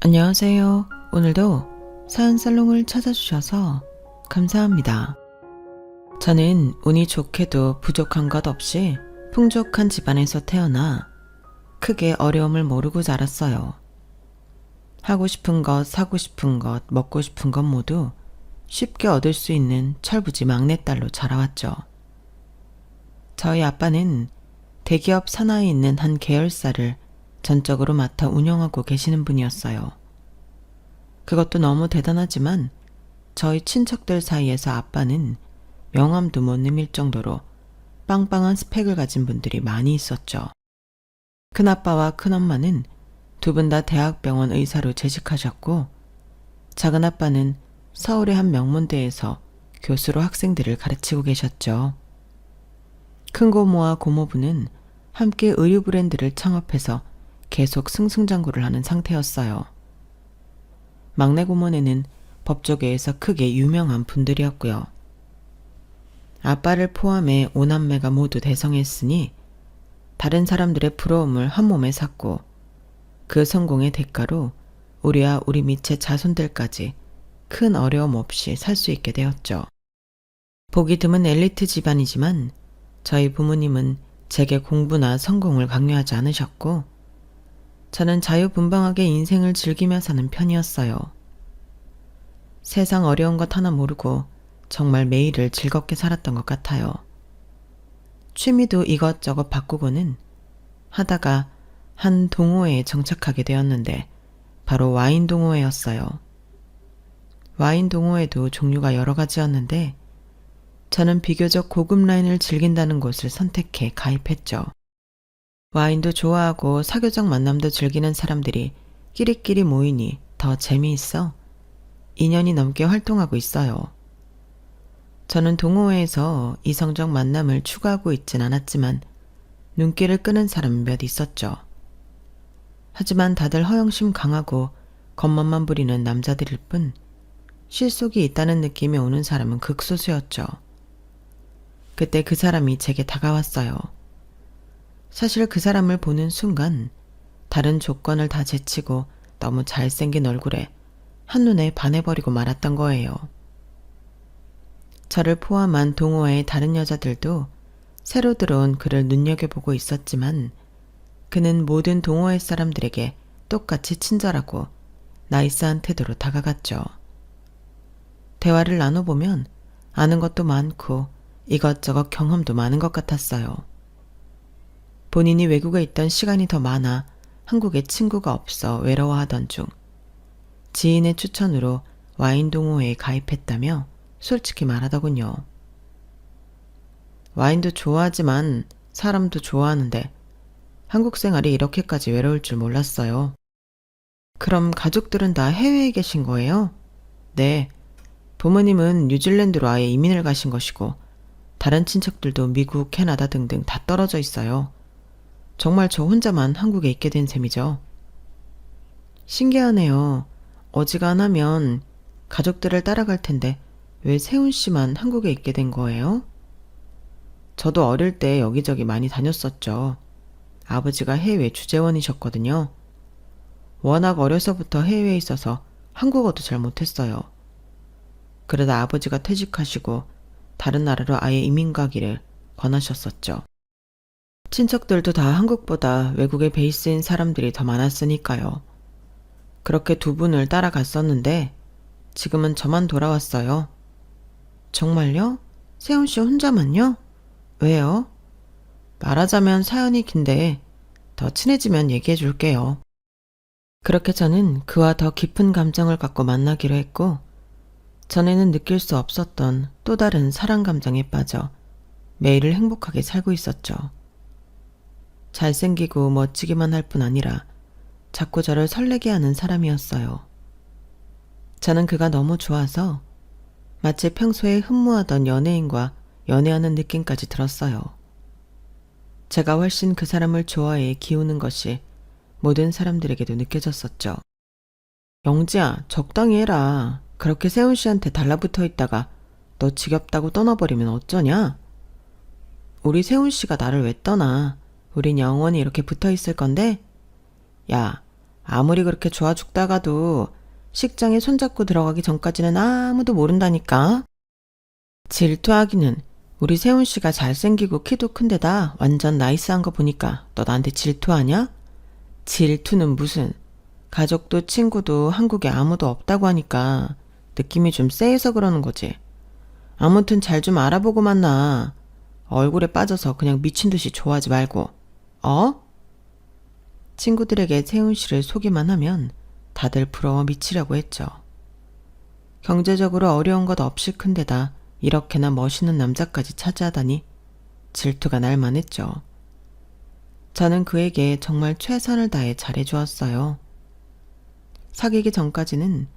안녕하세요. 오늘도 사연살롱을 찾아주셔서 감사합니다. 저는 운이 좋게도 부족한 것 없이 풍족한 집안에서 태어나 크게 어려움을 모르고 자랐어요. 하고 싶은 것, 사고 싶은 것, 먹고 싶은 것 모두 쉽게 얻을 수 있는 철부지 막내딸로 자라왔죠. 저희 아빠는 대기업 산하에 있는 한 계열사를 전적으로 맡아 운영하고 계시는 분이었어요. 그것도 너무 대단하지만 저희 친척들 사이에서 아빠는 명함도 못 내밀 정도로 빵빵한 스펙을 가진 분들이 많이 있었죠. 큰아빠와 큰엄마는 두 분 다 대학병원 의사로 재직하셨고, 작은아빠는 서울의 한 명문대에서 교수로 학생들을 가르치고 계셨죠. 큰고모와 고모부는 함께 의류 브랜드를 창업해서 계속 승승장구를 하는 상태였어요. 막내 고모네는 법조계에서 크게 유명한 분들이었고요. 아빠를 포함해 5남매가 모두 대성했으니 다른 사람들의 부러움을 한 몸에 샀고, 그 성공의 대가로 우리와 우리 밑의 자손들까지 큰 어려움 없이 살 수 있게 되었죠. 보기 드문 엘리트 집안이지만 저희 부모님은 제게 공부나 성공을 강요하지 않으셨고, 저는 자유분방하게 인생을 즐기며 사는 편이었어요. 세상 어려운 것 하나 모르고 정말 매일을 즐겁게 살았던 것 같아요. 취미도 이것저것 바꾸고는 하다가 한 동호회에 정착하게 되었는데 바로 와인 동호회였어요. 와인 동호회도 종류가 여러 가지였는데 저는 비교적 고급 라인을 즐긴다는 곳을 선택해 가입했죠. 와인도 좋아하고 사교적 만남도 즐기는 사람들이 끼리끼리 모이니 더 재미있어 2년이 넘게 활동하고 있어요. 저는 동호회에서 이성적 만남을 추구하고 있진 않았지만 눈길을 끄는 사람이 몇 있었죠. 하지만 다들 허영심 강하고 겉멋만 부리는 남자들일 뿐 실속이 있다는 느낌이 오는 사람은 극소수였죠. 그때 그 사람이 제게 다가왔어요. 사실 그 사람을 보는 순간 다른 조건을 다 제치고 너무 잘생긴 얼굴에 한눈에 반해버리고 말았던 거예요. 저를 포함한 동호회의 다른 여자들도 새로 들어온 그를 눈여겨보고 있었지만 그는 모든 동호회 사람들에게 똑같이 친절하고 나이스한 태도로 다가갔죠. 대화를 나눠보면 아는 것도 많고 이것저것 경험도 많은 것 같았어요. 본인이 외국에 있던 시간이 더 많아 한국에 친구가 없어 외로워하던 중 지인의 추천으로 와인 동호회에 가입했다며 솔직히 말하더군요. 와인도 좋아하지만 사람도 좋아하는데 한국 생활이 이렇게까지 외로울 줄 몰랐어요. 그럼 가족들은 다 해외에 계신 거예요? 네. 부모님은 뉴질랜드로 아예 이민을 가신 것이고 다른 친척들도 미국, 캐나다 등등 다 떨어져 있어요. 정말 저 혼자만 한국에 있게 된 셈이죠. 신기하네요. 어지간하면 가족들을 따라갈 텐데 왜 세훈 씨만 한국에 있게 된 거예요? 저도 어릴 때 여기저기 많이 다녔었죠. 아버지가 해외 주재원이셨거든요. 워낙 어려서부터 해외에 있어서 한국어도 잘 못했어요. 그러다 아버지가 퇴직하시고 다른 나라로 아예 이민 가기를 권하셨었죠. 친척들도 다 한국보다 외국에 베이스인 사람들이 더 많았으니까요. 그렇게 두 분을 따라갔었는데 지금은 저만 돌아왔어요. 정말요? 세훈 씨 혼자만요? 왜요? 말하자면 사연이 긴데 더 친해지면 얘기해 줄게요. 그렇게 저는 그와 더 깊은 감정을 갖고 만나기로 했고 전에는 느낄 수 없었던 또 다른 사랑 감정에 빠져 매일을 행복하게 살고 있었죠. 잘생기고 멋지기만 할 뿐 아니라 자꾸 저를 설레게 하는 사람이었어요. 저는 그가 너무 좋아서 마치 평소에 흠모하던 연예인과 연애하는 느낌까지 들었어요. 제가 훨씬 그 사람을 좋아해 기우는 것이 모든 사람들에게도 느껴졌었죠. 영지야, 적당히 해라. 그렇게 세훈 씨한테 달라붙어 있다가 너 지겹다고 떠나버리면 어쩌냐? 우리 세훈 씨가 나를 왜 떠나? 우린 영원히 이렇게 붙어 있을 건데? 야, 아무리 그렇게 좋아 죽다가도 식장에 손잡고 들어가기 전까지는 아무도 모른다니까. 질투하기는 우리 세훈 씨가 잘생기고 키도 큰데다 완전 나이스한 거 보니까 너 나한테 질투하냐? 질투는 무슨. 가족도 친구도 한국에 아무도 없다고 하니까 느낌이 좀 쎄해서 그러는 거지. 아무튼 잘 좀 알아보고 만나. 얼굴에 빠져서 그냥 미친 듯이 좋아하지 말고. 어? 친구들에게 세훈 씨를 소개만 하면 다들 부러워 미치려고 했죠. 경제적으로 어려운 것 없이 큰데다 이렇게나 멋있는 남자까지 차지하다니 질투가 날 만했죠. 저는 그에게 정말 최선을 다해 잘해주었어요. 사귀기 전까지는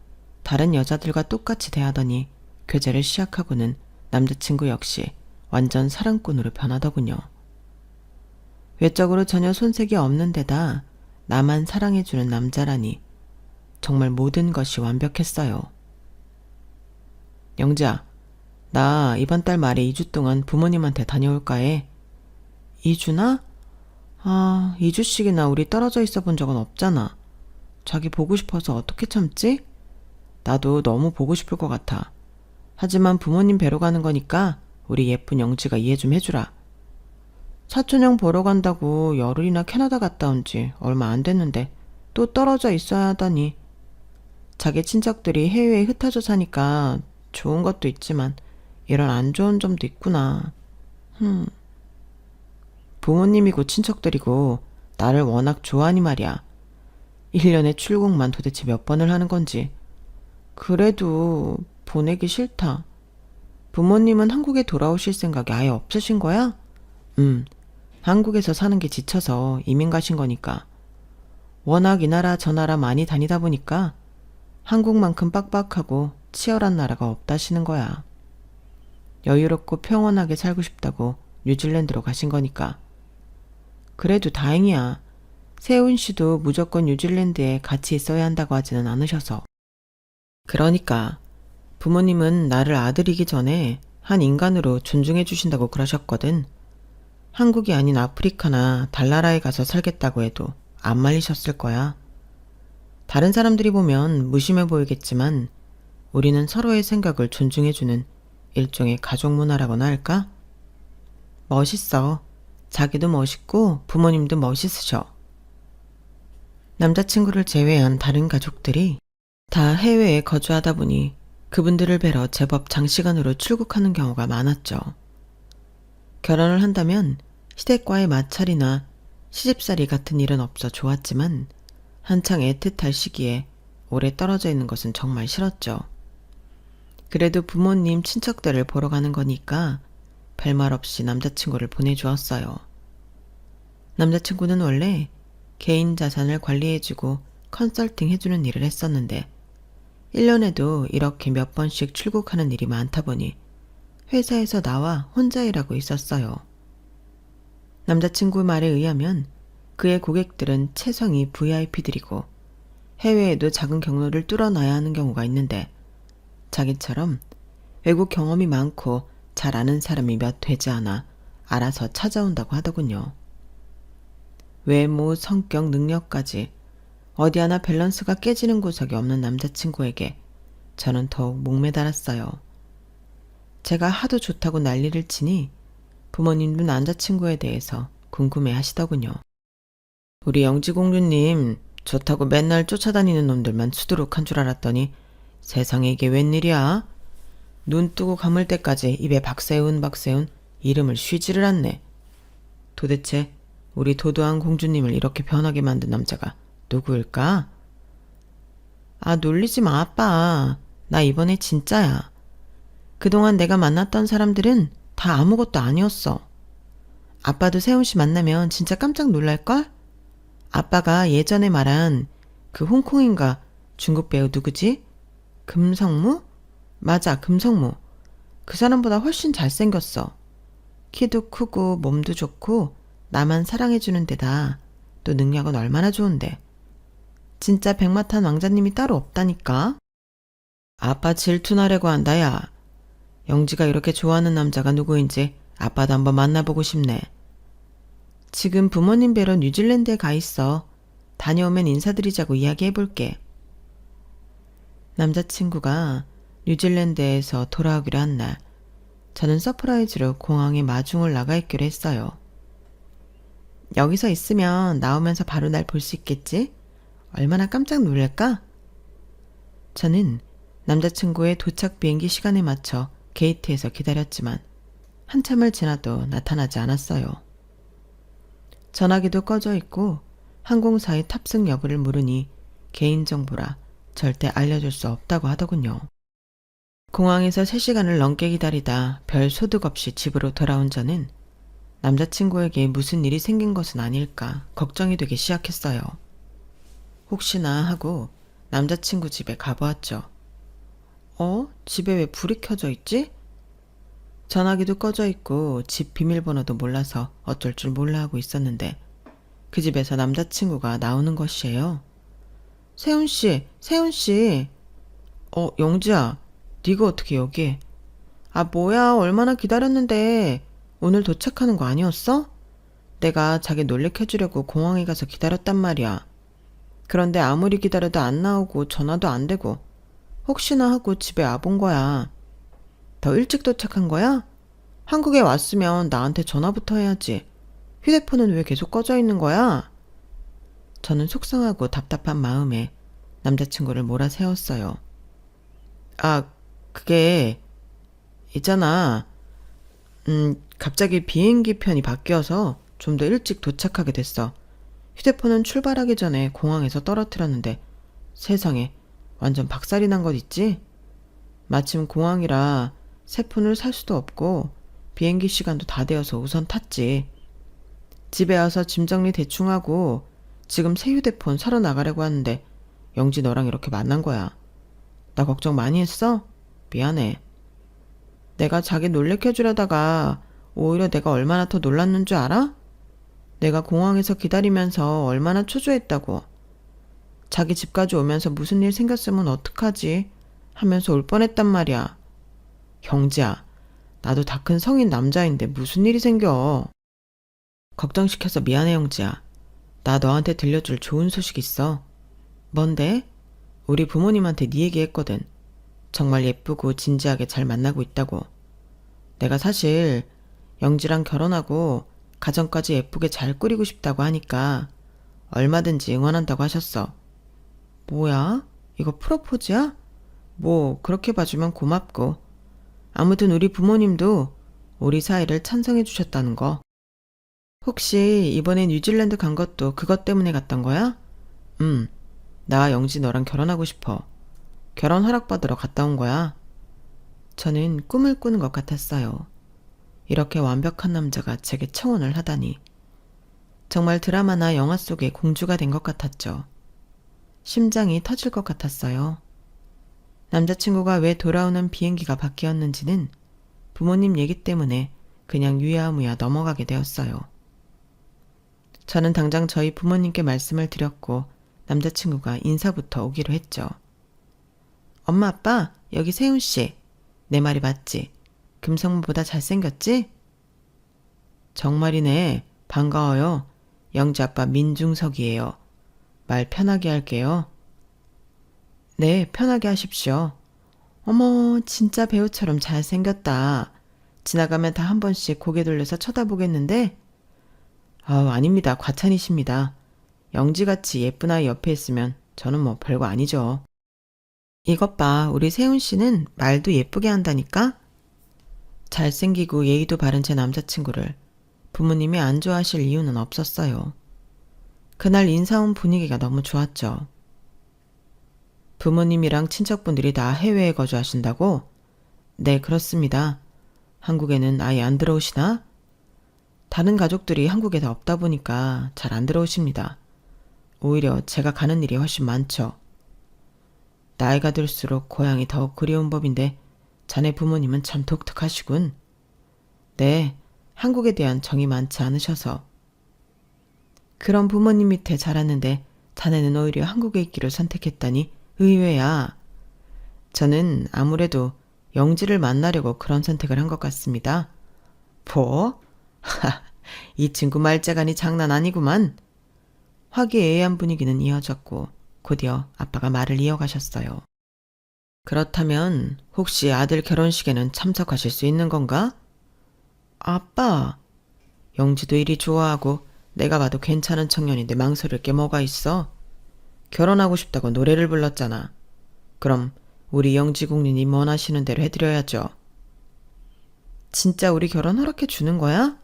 다른 여자들과 똑같이 대하더니 교제를 시작하고는 남자친구 역시 완전 사랑꾼으로 변하더군요. 외적으로 전혀 손색이 없는 데다 나만 사랑해주는 남자라니 정말 모든 것이 완벽했어요. 영지야, 나 이번 달 말에 2주 동안 부모님한테 다녀올까 해. 2주나? 2주씩이나 우리 떨어져 있어 본 적은 없잖아. 자기 보고 싶어서 어떻게 참지? 나도 너무 보고 싶을 것 같아. 하지만 부모님 뵈러 가는 거니까 우리 예쁜 영지가 이해 좀 해주라. 사촌형 보러 간다고 열흘이나 캐나다 갔다 온 지 얼마 안 됐는데 또 떨어져 있어야 하다니. 자기 친척들이 해외에 흩어져 사니까 좋은 것도 있지만 이런 안 좋은 점도 있구나. 부모님이고 친척들이고 나를 워낙 좋아하니 말이야. 1년에 출국만 도대체 몇 번을 하는 건지. 그래도 보내기 싫다. 부모님은 한국에 돌아오실 생각이 아예 없으신 거야? 한국에서 사는 게 지쳐서 이민 가신 거니까. 워낙 이 나라 저 나라 많이 다니다 보니까 한국만큼 빡빡하고 치열한 나라가 없다시는 거야. 여유롭고 평온하게 살고 싶다고 뉴질랜드로 가신 거니까. 그래도 다행이야. 세훈 씨도 무조건 뉴질랜드에 같이 있어야 한다고 하지는 않으셔서. 그러니까 부모님은 나를 아들이기 전에 한 인간으로 존중해 주신다고 그러셨거든. 한국이 아닌 아프리카나 달나라에 가서 살겠다고 해도 안 말리셨을 거야. 다른 사람들이 보면 무심해 보이겠지만 우리는 서로의 생각을 존중해주는 일종의 가족 문화라고나 할까? 멋있어. 자기도 멋있고 부모님도 멋있으셔. 남자친구를 제외한 다른 가족들이 다 해외에 거주하다 보니 그분들을 뵈러 제법 장시간으로 출국하는 경우가 많았죠. 결혼을 한다면 시댁과의 마찰이나 시집살이 같은 일은 없어 좋았지만 한창 애틋할 시기에 오래 떨어져 있는 것은 정말 싫었죠. 그래도 부모님, 친척들을 보러 가는 거니까 별말 없이 남자친구를 보내주었어요. 남자친구는 원래 개인 자산을 관리해주고 컨설팅 해주는 일을 했었는데 1년에도 이렇게 몇 번씩 출국하는 일이 많다 보니 회사에서 나와 혼자 일하고 있었어요. 남자친구 말에 의하면 그의 고객들은 체성이 VIP들이고 해외에도 작은 경로를 뚫어놔야 하는 경우가 있는데 자기처럼 외국 경험이 많고 잘 아는 사람이 몇 되지 않아 알아서 찾아온다고 하더군요. 외모, 성격, 능력까지 어디 하나 밸런스가 깨지는 구석이 없는 남자친구에게 저는 더욱 목매달았어요. 제가 하도 좋다고 난리를 치니 부모님도 남자친구에 대해서 궁금해 하시더군요. 우리 영지공주님 좋다고 맨날 쫓아다니는 놈들만 수두룩한 줄 알았더니 세상에 이게 웬일이야? 눈 뜨고 감을 때까지 입에 박세훈 이름을 쉬지를 않네. 도대체 우리 도도한 공주님을 이렇게 변하게 만든 남자가 누구일까? 놀리지 마, 아빠. 나 이번에 진짜야. 그동안 내가 만났던 사람들은 다 아무것도 아니었어. 아빠도 세훈 씨 만나면 진짜 깜짝 놀랄걸? 아빠가 예전에 말한 그 홍콩인가 중국 배우 누구지? 금성무? 맞아, 금성무. 그 사람보다 훨씬 잘생겼어. 키도 크고 몸도 좋고 나만 사랑해주는 데다 또 능력은 얼마나 좋은데. 진짜 백마탄 왕자님이 따로 없다니까. 아빠 질투나려고 한다, 야. 영지가 이렇게 좋아하는 남자가 누구인지 아빠도 한번 만나보고 싶네. 지금 부모님 뵈러 뉴질랜드에 가 있어. 다녀오면 인사드리자고 이야기해볼게. 남자친구가 뉴질랜드에서 돌아오기로 한 날, 저는 서프라이즈로 공항에 마중을 나가 있기로 했어요. 여기서 있으면 나오면서 바로 날 볼 수 있겠지? 얼마나 깜짝 놀랄까? 저는 남자친구의 도착 비행기 시간에 맞춰 게이트에서 기다렸지만 한참을 지나도 나타나지 않았어요. 전화기도 꺼져 있고 항공사의 탑승 여부를 물으니 개인정보라 절대 알려줄 수 없다고 하더군요. 공항에서 3시간을 넘게 기다리다 별 소득 없이 집으로 돌아온 저는 남자친구에게 무슨 일이 생긴 것은 아닐까 걱정이 되기 시작했어요. 혹시나 하고 남자친구 집에 가보았죠. 집에 왜 불이 켜져 있지? 전화기도 꺼져 있고 집 비밀번호도 몰라서 어쩔 줄 몰라 하고 있었는데 그 집에서 남자친구가 나오는 것이에요. 세훈씨, 세훈씨. 영지야, 네가 어떻게 여기? 뭐야, 얼마나 기다렸는데. 오늘 도착하는 거 아니었어? 내가 자기 놀래켜주려고 공항에 가서 기다렸단 말이야. 그런데 아무리 기다려도 안 나오고 전화도 안 되고 혹시나 하고 집에 와본 거야. 더 일찍 도착한 거야? 한국에 왔으면 나한테 전화부터 해야지. 휴대폰은 왜 계속 꺼져 있는 거야? 저는 속상하고 답답한 마음에 남자친구를 몰아세웠어요. 그게 있잖아. 갑자기 비행기 편이 바뀌어서 좀 더 일찍 도착하게 됐어. 휴대폰은 출발하기 전에 공항에서 떨어뜨렸는데 세상에 완전 박살이 난 것 있지? 마침 공항이라 새 폰을 살 수도 없고 비행기 시간도 다 되어서 우선 탔지. 집에 와서 짐 정리 대충 하고 지금 새 휴대폰 사러 나가려고 하는데 영지 너랑 이렇게 만난 거야. 나 걱정 많이 했어? 미안해. 내가 자기 놀래켜주려다가 오히려 내가 얼마나 더 놀랐는 줄 알아? 내가 공항에서 기다리면서 얼마나 초조했다고. 자기 집까지 오면서 무슨 일 생겼으면 어떡하지? 하면서 올 뻔했단 말이야. 영지야, 나도 다 큰 성인 남자인데 무슨 일이 생겨. 걱정시켜서 미안해 영지야. 나 너한테 들려줄 좋은 소식 있어. 뭔데? 우리 부모님한테 네 얘기했거든. 정말 예쁘고 진지하게 잘 만나고 있다고. 내가 사실 영지랑 결혼하고 가정까지 예쁘게 잘 꾸리고 싶다고 하니까 얼마든지 응원한다고 하셨어. 뭐야? 이거 프로포즈야? 뭐 그렇게 봐주면 고맙고. 아무튼 우리 부모님도 우리 사이를 찬성해 주셨다는 거. 혹시 이번에 뉴질랜드 간 것도 그것 때문에 갔던 거야? 나 영지 너랑 결혼하고 싶어. 결혼 허락받으러 갔다 온 거야. 저는 꿈을 꾸는 것 같았어요. 이렇게 완벽한 남자가 제게 청혼을 하다니. 정말 드라마나 영화 속의 공주가 된 것 같았죠. 심장이 터질 것 같았어요. 남자친구가 왜 돌아오는 비행기가 바뀌었는지는 부모님 얘기 때문에 그냥 유야무야 넘어가게 되었어요. 저는 당장 저희 부모님께 말씀을 드렸고 남자친구가 인사부터 오기로 했죠. 엄마 아빠 여기 세훈씨. 내 말이 맞지? 금성무보다 잘생겼지? 정말이네. 반가워요. 영지 아빠 민중석이에요. 말 편하게 할게요. 네, 편하게 하십시오. 어머, 진짜 배우처럼 잘생겼다. 지나가면 다 한 번씩 고개 돌려서 쳐다보겠는데? 아닙니다. 과찬이십니다. 영지같이 예쁜 아이 옆에 있으면 저는 뭐 별거 아니죠. 이것 봐, 우리 세훈씨는 말도 예쁘게 한다니까? 잘생기고 예의도 바른 제 남자친구를 부모님이 안 좋아하실 이유는 없었어요. 그날 인사 온 분위기가 너무 좋았죠. 부모님이랑 친척분들이 다 해외에 거주하신다고? 네, 그렇습니다. 한국에는 아예 안 들어오시나? 다른 가족들이 한국에 다 없다 보니까 잘 안 들어오십니다. 오히려 제가 가는 일이 훨씬 많죠. 나이가 들수록 고향이 더욱 그리운 법인데 자네 부모님은 참 독특하시군. 네, 한국에 대한 정이 많지 않으셔서. 그런 부모님 밑에 자랐는데 자네는 오히려 한국에 있기를 선택했다니 의외야. 저는 아무래도 영지를 만나려고 그런 선택을 한 것 같습니다. 뭐? 이 친구 말재간이 장난 아니구만. 화기애애한 분위기는 이어졌고 곧이어 아빠가 말을 이어가셨어요. 그렇다면 혹시 아들 결혼식에는 참석하실 수 있는 건가? 아빠, 영지도 일이 좋아하고 내가 봐도 괜찮은 청년인데 망설일 게 뭐가 있어? 결혼하고 싶다고 노래를 불렀잖아. 그럼 우리 영지 국민이 원하시는 대로 해드려야죠. 진짜 우리 결혼 허락해 주는 거야?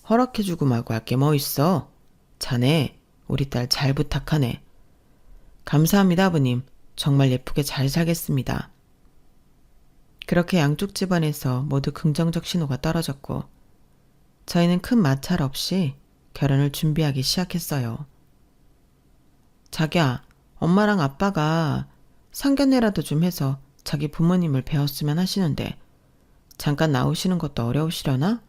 허락해주고 말고 할 게 뭐 있어? 자네, 우리 딸 잘 부탁하네. 감사합니다, 아버님. 정말 예쁘게 잘 살겠습니다. 그렇게 양쪽 집안에서 모두 긍정적 신호가 떨어졌고 저희는 큰 마찰 없이 결혼을 준비하기 시작했어요. 자기야, 엄마랑 아빠가 상견례라도 좀 해서 자기 부모님을 뵈었으면 하시는데 잠깐 나오시는 것도 어려우시려나?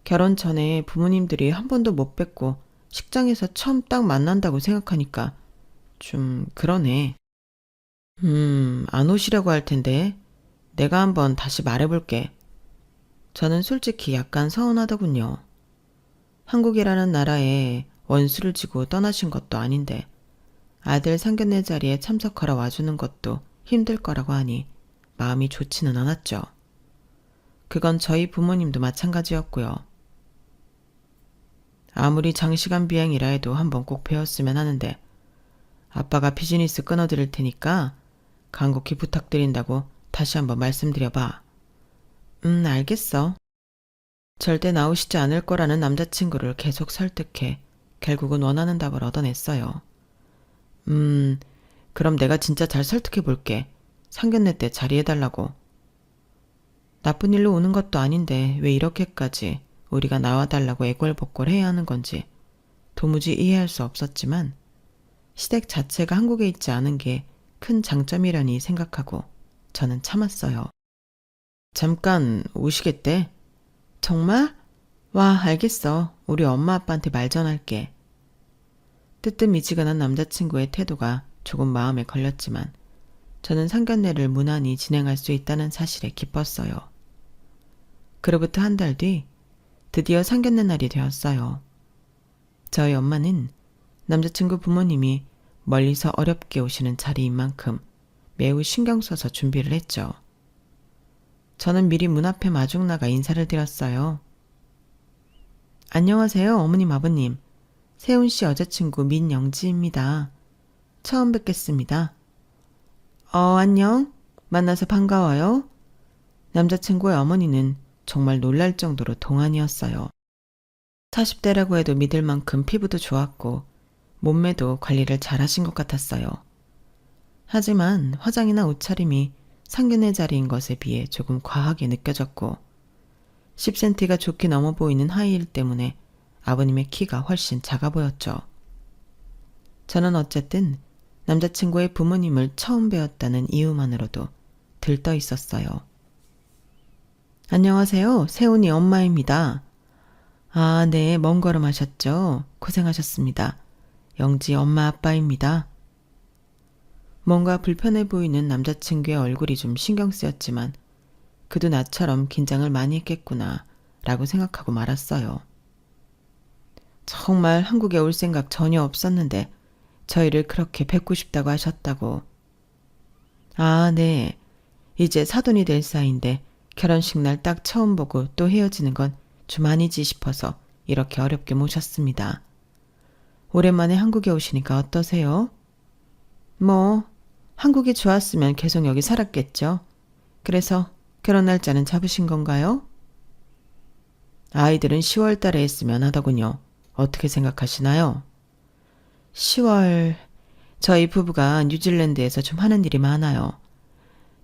결혼 전에 부모님들이 한 번도 못 뵙고 식장에서 처음 딱 만난다고 생각하니까 좀 그러네. 안 오시려고 할 텐데 내가 한번 다시 말해볼게. 저는 솔직히 약간 서운하더군요. 한국이라는 나라에 원수를 지고 떠나신 것도 아닌데 아들 상견례 자리에 참석하러 와주는 것도 힘들 거라고 하니 마음이 좋지는 않았죠. 그건 저희 부모님도 마찬가지였고요. 아무리 장시간 비행이라 해도 한번 꼭 배웠으면 하는데 아빠가 비즈니스 끊어드릴 테니까 간곡히 부탁드린다고 다시 한번 말씀드려봐. 알겠어. 절대 나오시지 않을 거라는 남자친구를 계속 설득해 결국은 원하는 답을 얻어냈어요. 그럼 내가 진짜 잘 설득해 볼게. 상견례 때 자리해달라고. 나쁜 일로 오는 것도 아닌데 왜 이렇게까지 우리가 나와달라고 애걸복걸 해야 하는 건지 도무지 이해할 수 없었지만 시댁 자체가 한국에 있지 않은 게 큰 장점이라니 생각하고 저는 참았어요. 잠깐 오시겠대? 정말? 와, 알겠어. 우리 엄마 아빠한테 말 전할게. 뜨뜻미지근한 남자친구의 태도가 조금 마음에 걸렸지만 저는 상견례를 무난히 진행할 수 있다는 사실에 기뻤어요. 그로부터 한 달 뒤 드디어 상견례 날이 되었어요. 저희 엄마는 남자친구 부모님이 멀리서 어렵게 오시는 자리인 만큼 매우 신경 써서 준비를 했죠. 저는 미리 문 앞에 마중 나가 인사를 드렸어요. 안녕하세요, 어머님, 아버님. 세훈 씨 여자친구 민영지입니다. 처음 뵙겠습니다. 안녕. 만나서 반가워요. 남자친구의 어머니는 정말 놀랄 정도로 동안이었어요. 40대라고 해도 믿을 만큼 피부도 좋았고 몸매도 관리를 잘하신 것 같았어요. 하지만 화장이나 옷차림이 상견례 자리인 것에 비해 조금 과하게 느껴졌고 10cm가 좋게 넘어 보이는 하이힐 때문에 아버님의 키가 훨씬 작아 보였죠. 저는 어쨌든 남자친구의 부모님을 처음 뵈었다는 이유만으로도 들떠 있었어요. 안녕하세요. 세훈이 엄마입니다. 아, 네. 먼 걸음 하셨죠? 고생하셨습니다. 영지 엄마 아빠입니다. 뭔가 불편해 보이는 남자친구의 얼굴이 좀 신경 쓰였지만 그도 나처럼 긴장을 많이 했겠구나 라고 생각하고 말았어요. 정말 한국에 올 생각 전혀 없었는데 저희를 그렇게 뵙고 싶다고 하셨다고. 아, 네. 이제 사돈이 될 사이인데 결혼식 날 딱 처음 보고 또 헤어지는 건 좀 아니지 싶어서 이렇게 어렵게 모셨습니다. 오랜만에 한국에 오시니까 어떠세요? 뭐 한국이 좋았으면 계속 여기 살았겠죠. 그래서 결혼 날짜는 잡으신 건가요? 아이들은 10월 달에 했으면 하더군요. 어떻게 생각하시나요? 10월... 저희 부부가 뉴질랜드에서 좀 하는 일이 많아요.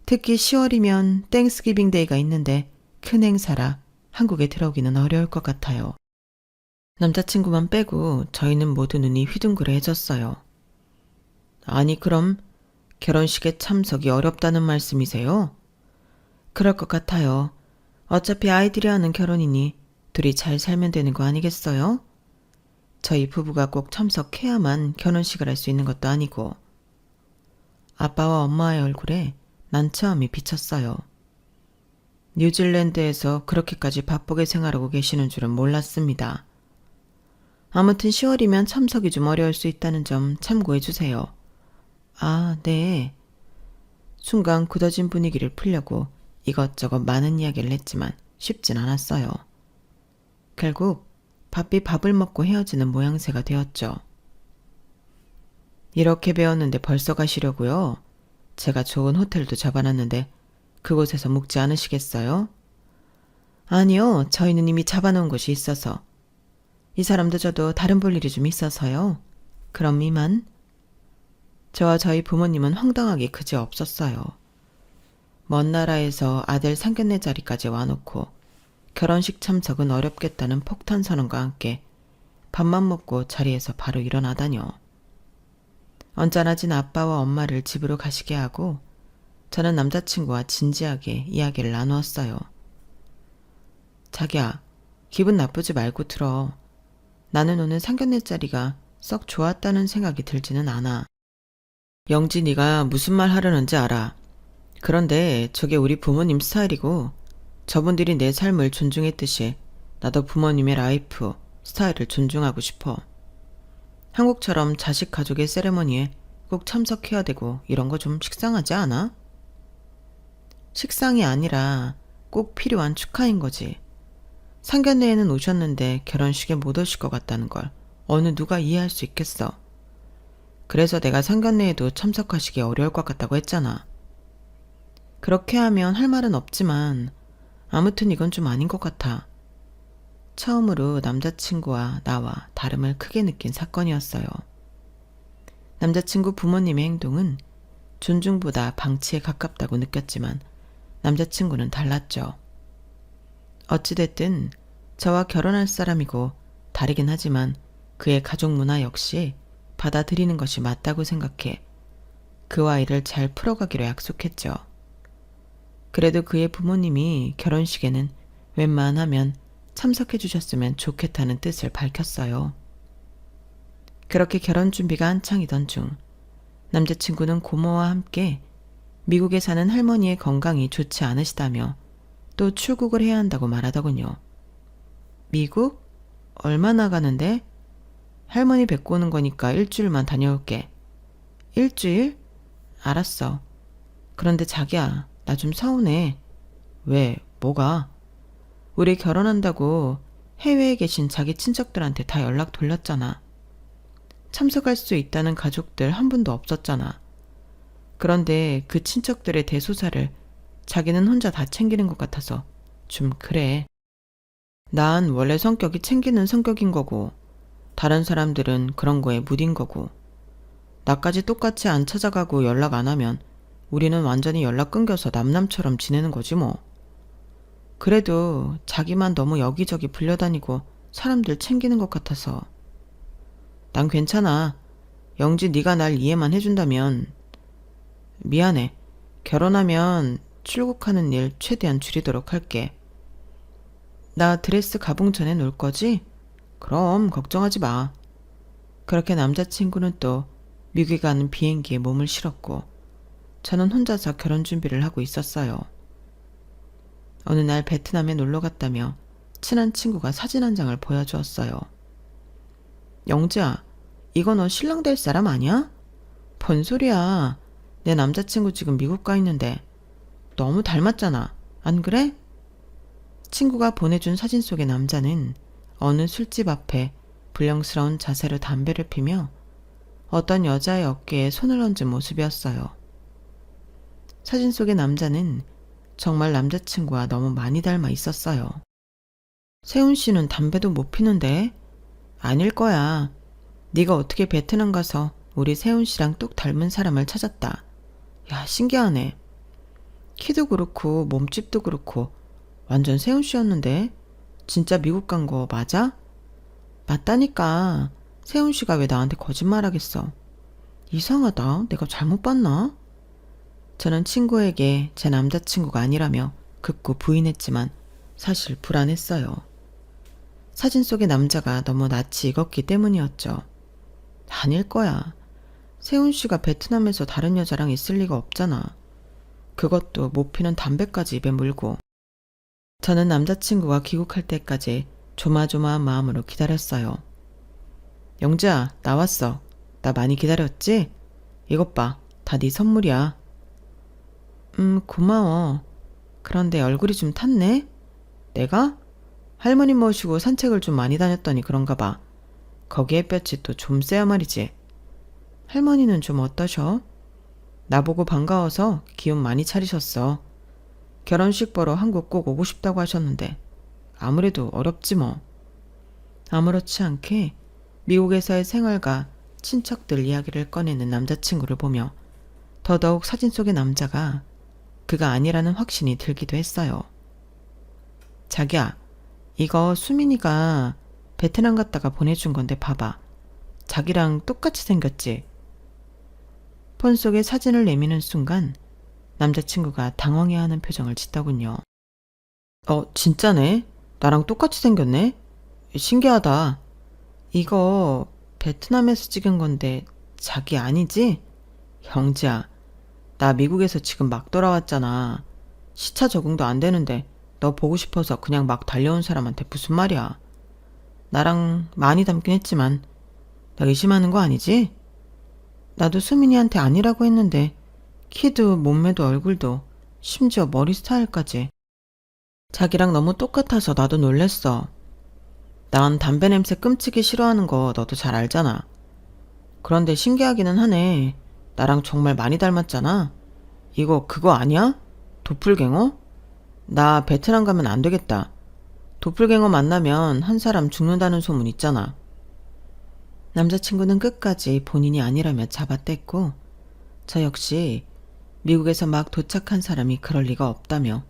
특히 10월이면 땡스기빙 데이가 있는데 큰 행사라 한국에 들어오기는 어려울 것 같아요. 남자친구만 빼고 저희는 모두 눈이 휘둥그레해졌어요. 아니 그럼 결혼식에 참석이 어렵다는 말씀이세요? 그럴 것 같아요. 어차피 아이들이 하는 결혼이니 둘이 잘 살면 되는 거 아니겠어요? 저희 부부가 꼭 참석해야만 결혼식을 할 수 있는 것도 아니고. 아빠와 엄마의 얼굴에 난처함이 비쳤어요. 뉴질랜드에서 그렇게까지 바쁘게 생활하고 계시는 줄은 몰랐습니다. 아무튼 10월이면 참석이 좀 어려울 수 있다는 점 참고해 주세요. 아, 네. 순간 굳어진 분위기를 풀려고 이것저것 많은 이야기를 했지만 쉽진 않았어요. 결국 바삐 밥을 먹고 헤어지는 모양새가 되었죠. 이렇게 배웠는데 벌써 가시려고요? 제가 좋은 호텔도 잡아놨는데 그곳에서 묵지 않으시겠어요? 아니요, 저희는 이미 잡아놓은 곳이 있어서. 이 사람도 저도 다른 볼 일이 좀 있어서요. 그럼 이만. 저와 저희 부모님은 황당하기 그지 없었어요. 먼 나라에서 아들 상견례 자리까지 와놓고 결혼식 참석은 어렵겠다는 폭탄 선언과 함께 밥만 먹고 자리에서 바로 일어나다녀. 언짢아진 아빠와 엄마를 집으로 가시게 하고 저는 남자친구와 진지하게 이야기를 나누었어요. 자기야, 기분 나쁘지 말고 들어. 나는 오늘 상견례 자리가 썩 좋았다는 생각이 들지는 않아. 영지, 네가 무슨 말 하려는지 알아. 그런데 저게 우리 부모님 스타일이고 저분들이 내 삶을 존중했듯이 나도 부모님의 라이프, 스타일을 존중하고 싶어. 한국처럼 자식 가족의 세레머니에 꼭 참석해야 되고 이런 거 좀 식상하지 않아? 식상이 아니라 꼭 필요한 축하인 거지. 상견례에는 오셨는데 결혼식에 못 오실 것 같다는 걸 어느 누가 이해할 수 있겠어. 그래서 내가 상견례에도 참석하시기 어려울 것 같다고 했잖아. 그렇게 하면 할 말은 없지만 아무튼 이건 좀 아닌 것 같아. 처음으로 남자친구와 나와 다름을 크게 느낀 사건이었어요. 남자친구 부모님의 행동은 존중보다 방치에 가깝다고 느꼈지만 남자친구는 달랐죠. 어찌됐든 저와 결혼할 사람이고 다르긴 하지만 그의 가족 문화 역시 받아들이는 것이 맞다고 생각해 그와 일을 잘 풀어가기로 약속했죠. 그래도 그의 부모님이 결혼식에는 웬만하면 참석해 주셨으면 좋겠다는 뜻을 밝혔어요. 그렇게 결혼 준비가 한창이던 중 남자친구는 고모와 함께 미국에 사는 할머니의 건강이 좋지 않으시다며 또 출국을 해야 한다고 말하더군요. 미국? 얼마나 가는데? 할머니 뵙고 오는 거니까 일주일만 다녀올게. 일주일? 알았어. 그런데 자기야, 나 좀 서운해. 왜? 뭐가? 우리 결혼한다고 해외에 계신 자기 친척들한테 다 연락 돌렸잖아. 참석할 수 있다는 가족들 한 분도 없었잖아. 그런데 그 친척들의 대소사를 자기는 혼자 다 챙기는 것 같아서 좀 그래. 난 원래 성격이 챙기는 성격인 거고 다른 사람들은 그런 거에 무딘 거고 나까지 똑같이 안 찾아가고 연락 안 하면 우리는 완전히 연락 끊겨서 남남처럼 지내는 거지 뭐. 그래도 자기만 너무 여기저기 불려다니고 사람들 챙기는 것 같아서. 난 괜찮아. 영지, 네가 날 이해만 해준다면. 미안해. 결혼하면 출국하는 일 최대한 줄이도록 할게. 나 드레스 가봉 전에 놀 거지? 그럼 걱정하지 마. 그렇게 남자친구는 또 미국에 가는 비행기에 몸을 실었고 저는 혼자서 결혼 준비를 하고 있었어요. 어느 날 베트남에 놀러 갔다며 친한 친구가 사진 한 장을 보여주었어요. 영지야, 이거 너 신랑 될 사람 아니야? 뭔 소리야. 내 남자친구 지금 미국 가 있는데 너무 닮았잖아. 안 그래? 친구가 보내준 사진 속의 남자는 어느 술집 앞에 불량스러운 자세로 담배를 피며 어떤 여자의 어깨에 손을 얹은 모습이었어요. 사진 속의 남자는 정말 남자친구와 너무 많이 닮아 있었어요. 세훈 씨는 담배도 못 피는데? 아닐 거야. 네가 어떻게 베트남 가서 우리 세훈 씨랑 똑 닮은 사람을 찾았다. 야, 신기하네. 키도 그렇고 몸집도 그렇고 완전 세훈 씨였는데 진짜 미국 간 거 맞아? 맞다니까. 세훈 씨가 왜 나한테 거짓말하겠어. 이상하다. 내가 잘못 봤나? 저는 친구에게 제 남자친구가 아니라며 극구 부인했지만 사실 불안했어요. 사진 속의 남자가 너무 낯이 익었기 때문이었죠. 아닐 거야. 세훈 씨가 베트남에서 다른 여자랑 있을 리가 없잖아. 그것도 못 피는 담배까지 입에 물고. 저는 남자친구가 귀국할 때까지 조마조마한 마음으로 기다렸어요. 영지야, 나왔어. 나 많이 기다렸지? 이것 봐. 다 네 선물이야. 고마워. 그런데 얼굴이 좀 탔네? 내가? 할머니 모시고 산책을 좀 많이 다녔더니 그런가 봐. 거기 햇볕이 또 좀 세야 말이지. 할머니는 좀 어떠셔? 나보고 반가워서 기운 많이 차리셨어. 결혼식 보러 한국 꼭 오고 싶다고 하셨는데 아무래도 어렵지 뭐. 아무렇지 않게 미국에서의 생활과 친척들 이야기를 꺼내는 남자친구를 보며 더더욱 사진 속의 남자가 그가 아니라는 확신이 들기도 했어요. 자기야, 이거 수민이가 베트남 갔다가 보내준 건데 봐봐. 자기랑 똑같이 생겼지? 폰 속에 사진을 내미는 순간 남자친구가 당황해하는 표정을 짓더군요. 진짜네? 나랑 똑같이 생겼네? 신기하다. 이거 베트남에서 찍은 건데 자기 아니지? 영지야, 나 미국에서 지금 막 돌아왔잖아. 시차 적응도 안 되는데 너 보고 싶어서 그냥 막 달려온 사람한테 무슨 말이야. 나랑 많이 닮긴 했지만 나 의심하는 거 아니지? 나도 수민이한테 아니라고 했는데 키도 몸매도 얼굴도 심지어 머리 스타일까지 자기랑 너무 똑같아서 나도 놀랬어. 난 담배 냄새 끔찍이 싫어하는 거 너도 잘 알잖아. 그런데 신기하기는 하네. 나랑 정말 많이 닮았잖아. 이거 그거 아니야? 도플갱어? 나 베트남 가면 안 되겠다. 도플갱어 만나면 한 사람 죽는다는 소문 있잖아. 남자친구는 끝까지 본인이 아니라며 잡아댔고 저 역시 미국에서 막 도착한 사람이 그럴 리가 없다며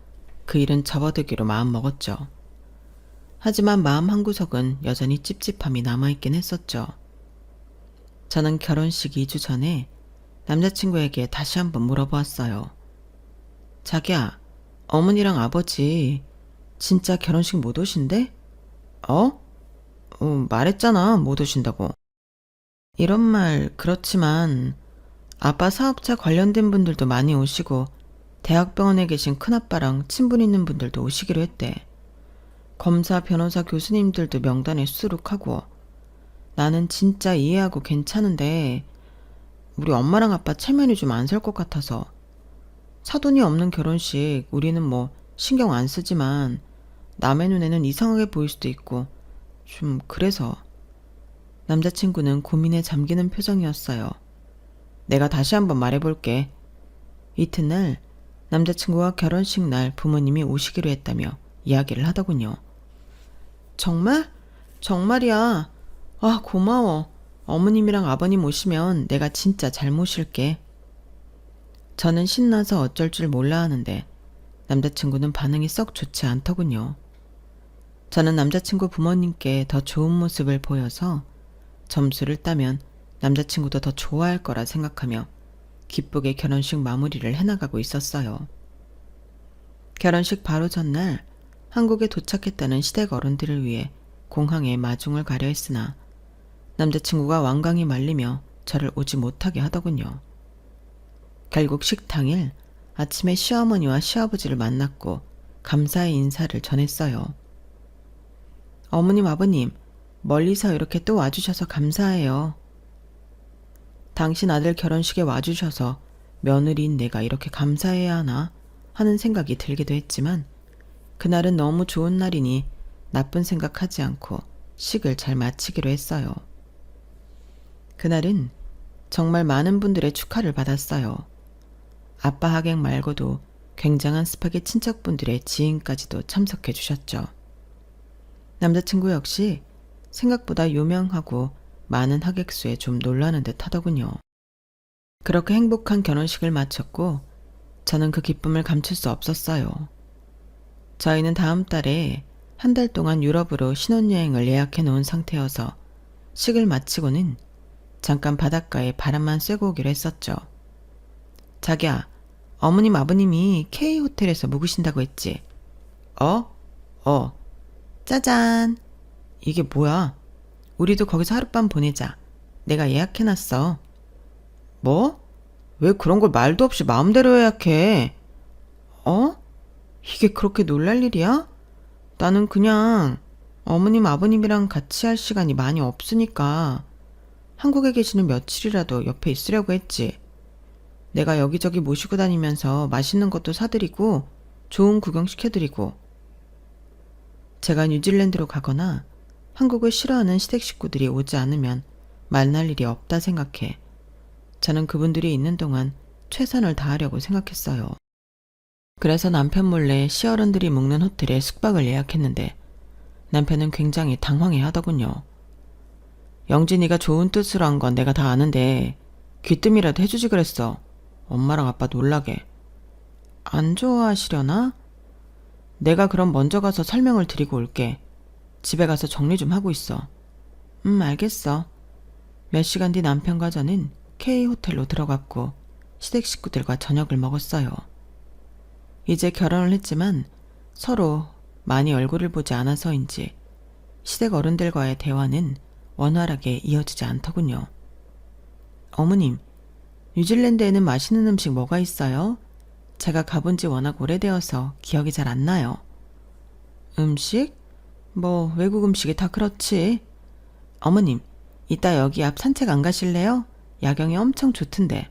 그 일은 접어두기로 마음먹었죠. 하지만 마음 한구석은 여전히 찝찝함이 남아있긴 했었죠. 저는 결혼식 2주 전에 남자친구에게 다시 한번 물어보았어요. 자기야, 어머니랑 아버지 진짜 결혼식 못 오신대? 말했잖아, 못 오신다고. 이런 말 그렇지만 아빠 사업자 관련된 분들도 많이 오시고 대학병원에 계신 큰아빠랑 친분 있는 분들도 오시기로 했대. 검사, 변호사, 교수님들도 명단에 수록하고. 나는 진짜 이해하고 괜찮은데 우리 엄마랑 아빠 체면이 좀 안 설 것 같아서. 사돈이 없는 결혼식 우리는 뭐 신경 안 쓰지만 남의 눈에는 이상하게 보일 수도 있고 좀 그래서. 남자친구는 고민에 잠기는 표정이었어요. 내가 다시 한번 말해볼게. 이튿날 남자친구와 결혼식 날 부모님이 오시기로 했다며 이야기를 하더군요. 정말? 정말이야. 아, 고마워. 어머님이랑 아버님 오시면 내가 진짜 잘 모실게. 저는 신나서 어쩔 줄 몰라 하는데 남자친구는 반응이 썩 좋지 않더군요. 저는 남자친구 부모님께 더 좋은 모습을 보여서 점수를 따면 남자친구도 더 좋아할 거라 생각하며 기쁘게 결혼식 마무리를 해나가고 있었어요. 결혼식 바로 전날 한국에 도착했다는 시댁 어른들을 위해 공항에 마중을 가려 했으나 남자친구가 완강히 말리며 저를 오지 못하게 하더군요. 결국 식당일 아침에 시어머니와 시아버지를 만났고 감사의 인사를 전했어요. 어머님, 아버님, 멀리서 이렇게 또 와주셔서 감사해요. 당신 아들 결혼식에 와주셔서 며느리인 내가 이렇게 감사해야 하나 하는 생각이 들기도 했지만 그날은 너무 좋은 날이니 나쁜 생각하지 않고 식을 잘 마치기로 했어요. 그날은 정말 많은 분들의 축하를 받았어요. 아빠 하객 말고도 굉장한 스파게 친척분들의 지인까지도 참석해 주셨죠. 남자친구 역시 생각보다 유명하고 많은 하객 수에 좀 놀라는 듯 하더군요. 그렇게 행복한 결혼식을 마쳤고 저는 그 기쁨을 감출 수 없었어요. 저희는 다음 달에 한 달 동안 유럽으로 신혼여행을 예약해 놓은 상태여서 식을 마치고는 잠깐 바닷가에 바람만 쐬고 오기로 했었죠. 자기야, 어머님 아버님이 K호텔에서 묵으신다고 했지? 짜잔. 이게 뭐야? 우리도 거기서 하룻밤 보내자. 내가 예약해놨어. 뭐? 왜 그런 걸 말도 없이 마음대로 예약해? 이게 그렇게 놀랄 일이야? 나는 그냥 어머님 아버님이랑 같이 할 시간이 많이 없으니까 한국에 계시는 며칠이라도 옆에 있으려고 했지. 내가 여기저기 모시고 다니면서 맛있는 것도 사드리고 좋은 구경시켜드리고. 제가 뉴질랜드로 가거나 한국을 싫어하는 시댁 식구들이 오지 않으면 만날 일이 없다 생각해 저는 그분들이 있는 동안 최선을 다하려고 생각했어요. 그래서 남편 몰래 시어른들이 묵는 호텔에 숙박을 예약했는데 남편은 굉장히 당황해 하더군요. 영진이가 좋은 뜻으로 한 건 내가 다 아는데 귀뜸이라도 해주지 그랬어. 엄마랑 아빠 놀라게. 안 좋아하시려나? 내가 그럼 먼저 가서 설명을 드리고 올게. 집에 가서 정리 좀 하고 있어. 알겠어. 몇 시간 뒤 남편과 저는 K호텔로 들어갔고 시댁 식구들과 저녁을 먹었어요. 이제 결혼을 했지만 서로 많이 얼굴을 보지 않아서인지 시댁 어른들과의 대화는 원활하게 이어지지 않더군요. 어머님, 뉴질랜드에는 맛있는 음식 뭐가 있어요? 제가 가본 지 워낙 오래되어서 기억이 잘 안 나요. 음식? 뭐 외국 음식이 다 그렇지. 어머님, 이따 여기 앞 산책 안 가실래요? 야경이 엄청 좋던데.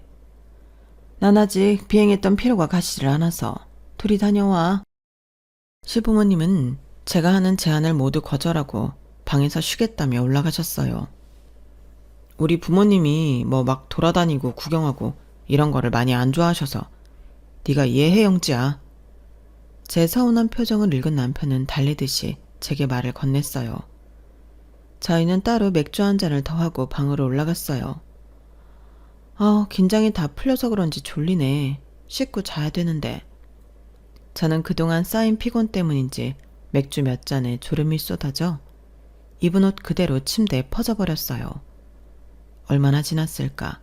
난 아직 비행했던 피로가 가시질 않아서 둘이 다녀와. 시부모님은 제가 하는 제안을 모두 거절하고 방에서 쉬겠다며 올라가셨어요. 우리 부모님이 뭐 막 돌아다니고 구경하고 이런 거를 많이 안 좋아하셔서 네가 이해해 영지야. 제 서운한 표정을 읽은 남편은 달리듯이 제게 말을 건넸어요. 저희는 따로 맥주 한 잔을 더 하고 방으로 올라갔어요. 긴장이 다 풀려서 그런지 졸리네. 씻고 자야 되는데. 저는 그동안 쌓인 피곤 때문인지 맥주 몇 잔에 졸음이 쏟아져 입은 옷 그대로 침대에 퍼져버렸어요. 얼마나 지났을까.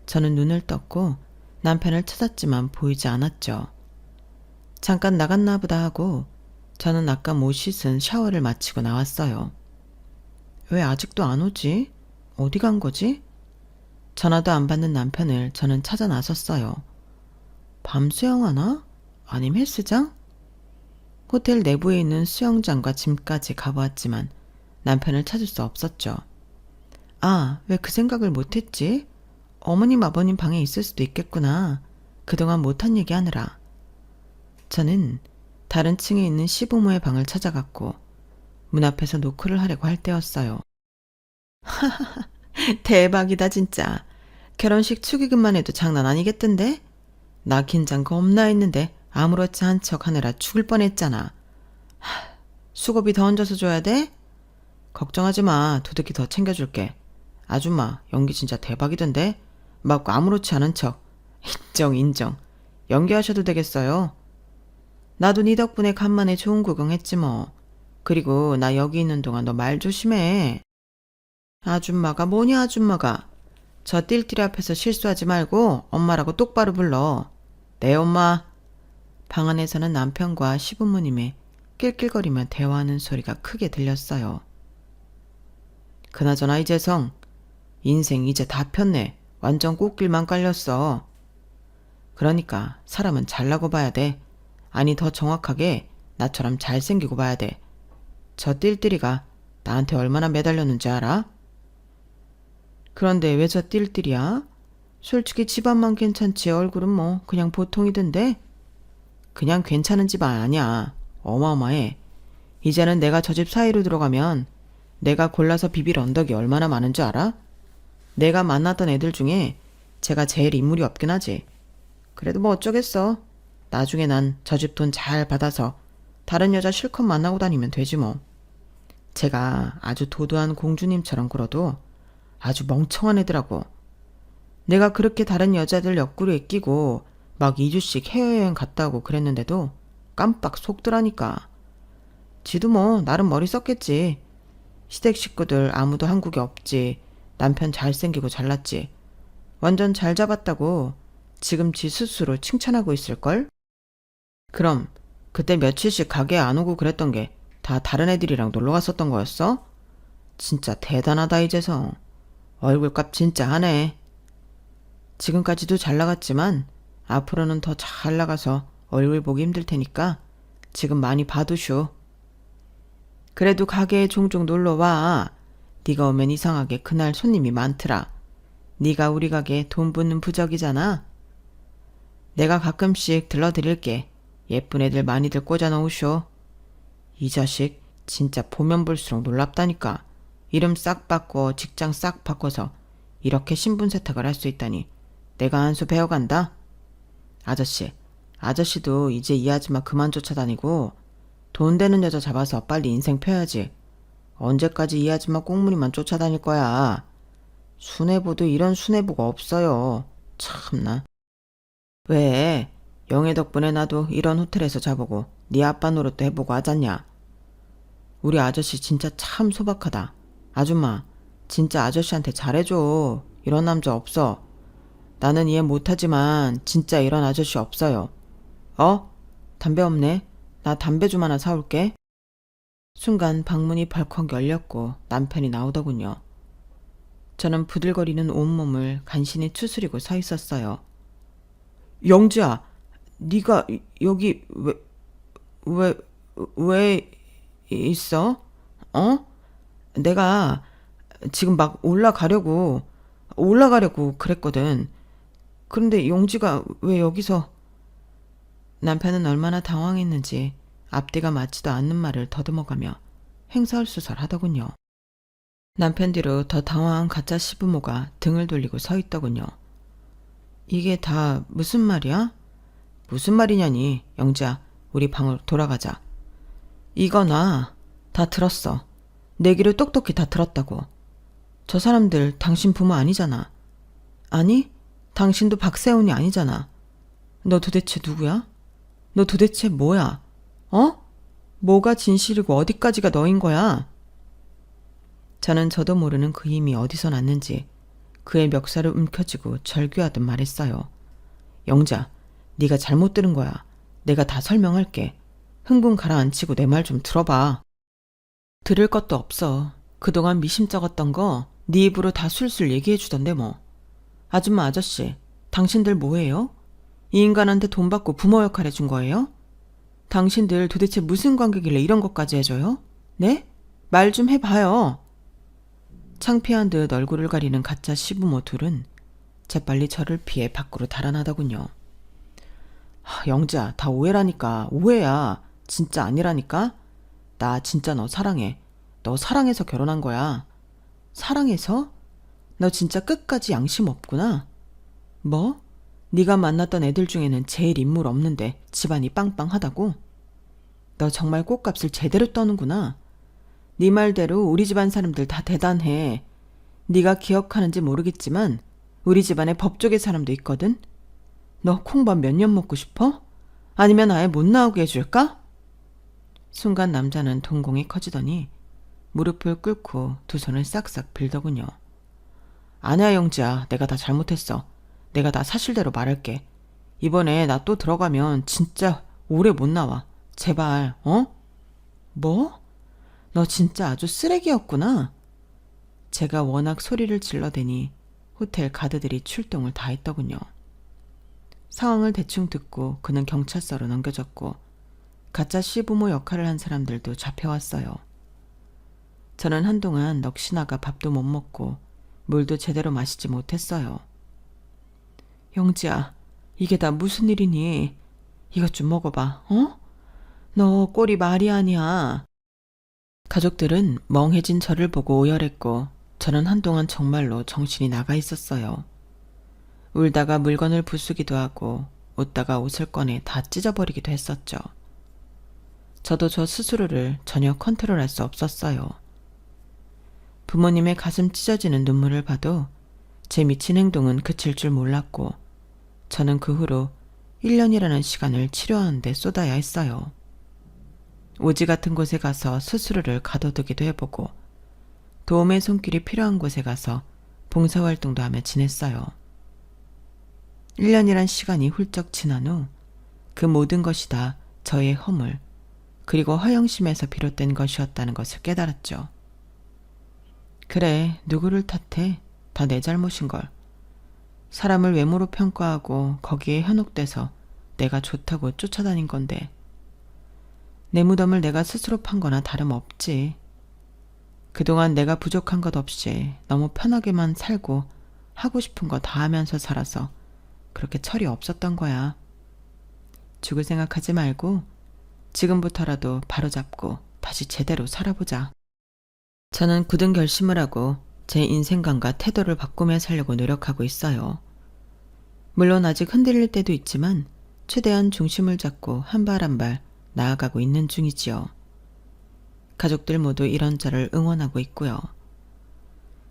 저는 눈을 떴고 남편을 찾았지만 보이지 않았죠. 잠깐 나갔나 보다 하고 저는 아까 못 씻은 샤워를 마치고 나왔어요. 왜 아직도 안 오지? 어디 간 거지? 전화도 안 받는 남편을 저는 찾아 나섰어요. 밤 수영하나? 아님 헬스장? 호텔 내부에 있는 수영장과 짐까지 가보았지만 남편을 찾을 수 없었죠. 왜 그 생각을 못했지? 어머님 아버님 방에 있을 수도 있겠구나. 그동안 못한 얘기 하느라. 저는 다른 층에 있는 시부모의 방을 찾아갔고 문 앞에서 노크를 하려고 할 때였어요. 대박이다 진짜. 결혼식 축의금만 해도 장난 아니겠던데? 나 긴장 겁나 했는데 아무렇지 않은 척 하느라 죽을 뻔했잖아. 수고비 더 얹어서 줘야 돼? 걱정하지 마. 두둑히 더 챙겨줄게. 아줌마 연기 진짜 대박이던데? 막 아무렇지 않은 척. 인정. 연기하셔도 되겠어요. 나도 네 덕분에 간만에 좋은 구경했지 뭐. 그리고 나 여기 있는 동안 너 말 조심해. 아줌마가 뭐냐 아줌마가. 저 띨띨이 앞에서 실수하지 말고 엄마라고 똑바로 불러. 네 엄마. 방 안에서는 남편과 시부모님의 낄낄거리며 대화하는 소리가 크게 들렸어요. 그나저나 이재성, 인생 이제 다 폈네. 완전 꽃길만 깔렸어. 그러니까 사람은 잘나고 봐야 돼. 아니 더 정확하게 나처럼 잘생기고 봐야 돼. 저 띨띨이가 나한테 얼마나 매달렸는지 알아? 그런데 왜 저 띨띨이야? 솔직히 집안만 괜찮지 얼굴은 뭐 그냥 보통이던데? 그냥 괜찮은 집안 아니야. 어마어마해. 이제는 내가 저 집 사이로 들어가면 내가 골라서 비빌 언덕이 얼마나 많은 줄 알아? 내가 만났던 애들 중에 제가 제일 인물이 없긴 하지. 그래도 뭐 어쩌겠어. 나중에 난 저 집 돈 잘 받아서 다른 여자 실컷 만나고 다니면 되지 뭐. 제가 아주 도도한 공주님처럼 굴어도 아주 멍청한 애더라고. 내가 그렇게 다른 여자들 옆구리에 끼고 막 2주씩 해외여행 갔다 오고 그랬는데도 깜빡 속더라니까. 지도 뭐 나름 머리 썼겠지. 시댁 식구들 아무도 한국에 없지. 남편 잘생기고 잘났지. 완전 잘 잡았다고 지금 지 스스로 칭찬하고 있을걸? 그럼 그때 며칠씩 가게 안 오고 그랬던 게 다 다른 애들이랑 놀러 갔었던 거였어? 진짜 대단하다 이재성. 얼굴값 진짜 하네. 지금까지도 잘 나갔지만 앞으로는 더 잘 나가서 얼굴 보기 힘들 테니까 지금 많이 봐두쇼. 그래도 가게에 종종 놀러와. 네가 오면 이상하게 그날 손님이 많더라. 네가 우리 가게 돈 붓는 부적이잖아. 내가 가끔씩 들러드릴게. 예쁜 애들 많이들 꽂아 놓으쇼. 이 자식 진짜 보면 볼수록 놀랍다니까. 이름 싹 바꿔 직장 싹 바꿔서 이렇게 신분 세탁을 할 수 있다니 내가 한 수 배워간다. 아저씨도 이제 이 아줌마 그만 쫓아다니고 돈 되는 여자 잡아서 빨리 인생 펴야지. 언제까지 이 아줌마 꽁무니만 쫓아다닐 거야. 수뇌부도 이런 수뇌부가 없어요. 참나. 왜? 영애 덕분에 나도 이런 호텔에서 자보고 네 아빠 노릇도 해보고 하잖냐. 우리 아저씨 진짜 참 소박하다. 아줌마, 진짜 아저씨한테 잘해줘. 이런 남자 없어. 나는 이해 못하지만 진짜 이런 아저씨 없어요. 담배 없네. 나 담배 좀 하나 사올게. 순간 방문이 벌컥 열렸고 남편이 나오더군요. 저는 부들거리는 온몸을 간신히 추스리고 서 있었어요. 영지야, 네가 여기 왜 있어? 내가 지금 막 올라가려고 그랬거든. 그런데 영지가 왜 여기서... 남편은 얼마나 당황했는지 앞뒤가 맞지도 않는 말을 더듬어가며 횡설수설 하더군요. 남편 뒤로 더 당황한 가짜 시부모가 등을 돌리고 서 있더군요. 이게 다 무슨 말이야? 무슨 말이냐니. 영지야, 우리 방으로 돌아가자. 이거 나 다 들었어. 내 귀를 똑똑히 다 들었다고. 저 사람들 당신 부모 아니잖아. 아니, 당신도 박세훈이 아니잖아. 너 도대체 누구야? 너 도대체 뭐야? 뭐가 진실이고 어디까지가 너인 거야? 저는 저도 모르는 그 힘이 어디서 났는지 그의 멱살을 움켜쥐고 절규하듯 말했어요. 영자, 네가 잘못 들은 거야. 내가 다 설명할게. 흥분 가라앉히고 내 말 좀 들어봐. 들을 것도 없어. 그동안 미심쩍었던 거 네 입으로 다 술술 얘기해 주던데 뭐. 아줌마 아저씨, 당신들 뭐해요? 이 인간한테 돈 받고 부모 역할 해준 거예요? 당신들 도대체 무슨 관계길래 이런 것까지 해줘요? 네? 말 좀 해봐요. 창피한 듯 얼굴을 가리는 가짜 시부모 둘은 재빨리 저를 피해 밖으로 달아나더군요. 영지야, 다 오해라니까. 오해야. 진짜 아니라니까. 나 진짜 너 사랑해. 너 사랑해서 결혼한 거야. 사랑해서? 너 진짜 끝까지 양심 없구나. 뭐? 네가 만났던 애들 중에는 제일 인물 없는데 집안이 빵빵하다고? 너 정말 꽃값을 제대로 떠는구나. 네 말대로 우리 집안 사람들 다 대단해. 네가 기억하는지 모르겠지만 우리 집안에 법조계 사람도 있거든. 너 콩밥 몇 년 먹고 싶어? 아니면 아예 못 나오게 해줄까? 순간 남자는 동공이 커지더니 무릎을 꿇고 두 손을 싹싹 빌더군요. 아니야 영지야, 내가 다 잘못했어. 내가 다 사실대로 말할게. 이번에 나 또 들어가면 진짜 오래 못 나와. 제발, 뭐? 너 진짜 아주 쓰레기였구나. 제가 워낙 소리를 질러대니 호텔 가드들이 출동을 다 했더군요. 상황을 대충 듣고 그는 경찰서로 넘겨졌고 가짜 시부모 역할을 한 사람들도 잡혀왔어요. 저는 한동안 넋이 나가 밥도 못 먹고 물도 제대로 마시지 못했어요. 영지야, 이게 다 무슨 일이니? 이것 좀 먹어봐, 너 꼴이 말이 아니야. 가족들은 멍해진 저를 보고 오열했고 저는 한동안 정말로 정신이 나가 있었어요. 울다가 물건을 부수기도 하고 웃다가 옷을 꺼내 다 찢어버리기도 했었죠. 저도 저 스스로를 전혀 컨트롤할 수 없었어요. 부모님의 가슴 찢어지는 눈물을 봐도 제 미친 행동은 그칠 줄 몰랐고 저는 그 후로 1년이라는 시간을 치료하는 데 쏟아야 했어요. 오지 같은 곳에 가서 스스로를 가둬두기도 해보고 도움의 손길이 필요한 곳에 가서 봉사활동도 하며 지냈어요. 1년이란 시간이 훌쩍 지난 후 그 모든 것이 다 저의 허물 그리고 허영심에서 비롯된 것이었다는 것을 깨달았죠. 그래, 누구를 탓해? 다 내 잘못인걸. 사람을 외모로 평가하고 거기에 현혹돼서 내가 좋다고 쫓아다닌 건데 내 무덤을 내가 스스로 판 거나 다름없지. 그동안 내가 부족한 것 없이 너무 편하게만 살고 하고 싶은 거 다 하면서 살아서 그렇게 철이 없었던 거야. 죽을 생각하지 말고 지금부터라도 바로잡고 다시 제대로 살아보자. 저는 굳은 결심을 하고 제 인생관과 태도를 바꾸며 살려고 노력하고 있어요. 물론 아직 흔들릴 때도 있지만 최대한 중심을 잡고 한 발 한 발 나아가고 있는 중이지요. 가족들 모두 이런 저를 응원하고 있고요.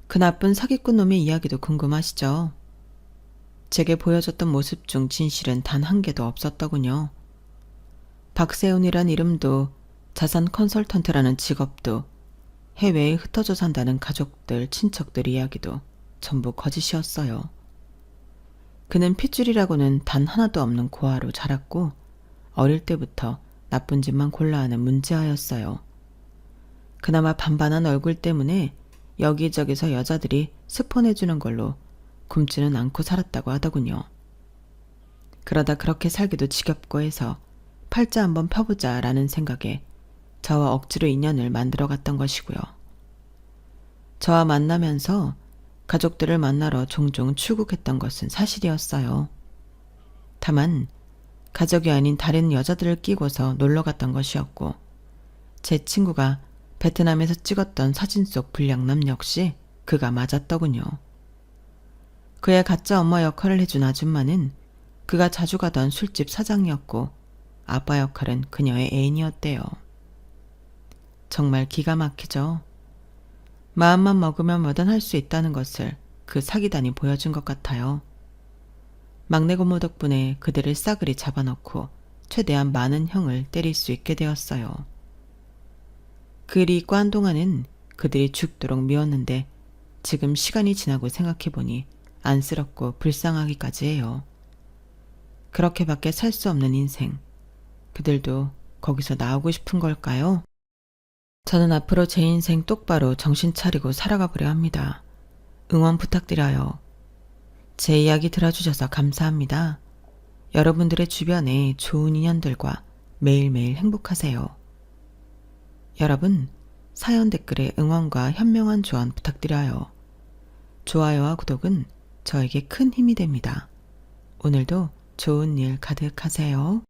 그 나쁜 사기꾼 놈의 이야기도 궁금하시죠? 제게 보여줬던 모습 중 진실은 단 한 개도 없었더군요. 박세훈이란 이름도 자산 컨설턴트라는 직업도 해외에 흩어져 산다는 가족들, 친척들 이야기도 전부 거짓이었어요. 그는 핏줄이라고는 단 하나도 없는 고아로 자랐고 어릴 때부터 나쁜 짓만 골라하는 문제아였어요. 그나마 반반한 얼굴 때문에 여기저기서 여자들이 스폰해주는 걸로 굶지는 않고 살았다고 하더군요. 그러다 그렇게 살기도 지겹고 해서 팔자 한번 펴보자 라는 생각에 저와 억지로 인연을 만들어갔던 것이고요. 저와 만나면서 가족들을 만나러 종종 출국했던 것은 사실이었어요. 다만 가족이 아닌 다른 여자들을 끼고서 놀러갔던 것이었고 제 친구가 베트남에서 찍었던 사진 속 불량남 역시 그가 맞았더군요. 그의 가짜 엄마 역할을 해준 아줌마는 그가 자주 가던 술집 사장이었고 아빠 역할은 그녀의 애인이었대요. 정말 기가 막히죠. 마음만 먹으면 뭐든 할 수 있다는 것을 그 사기단이 보여준 것 같아요. 막내 고모 덕분에 그들을 싸그리 잡아넣고 최대한 많은 형을 때릴 수 있게 되었어요. 그 일이 있고 한동안은 그들이 죽도록 미웠는데 지금 시간이 지나고 생각해보니 안쓰럽고 불쌍하기까지 해요. 그렇게밖에 살 수 없는 인생. 그들도 거기서 나오고 싶은 걸까요? 저는 앞으로 제 인생 똑바로 정신 차리고 살아가 보려 합니다. 응원 부탁드려요. 제 이야기 들어주셔서 감사합니다. 여러분들의 주변에 좋은 인연들과 매일매일 행복하세요. 여러분, 사연 댓글에 응원과 현명한 조언 부탁드려요. 좋아요와 구독은 저에게 큰 힘이 됩니다. 오늘도 좋은 일 가득하세요.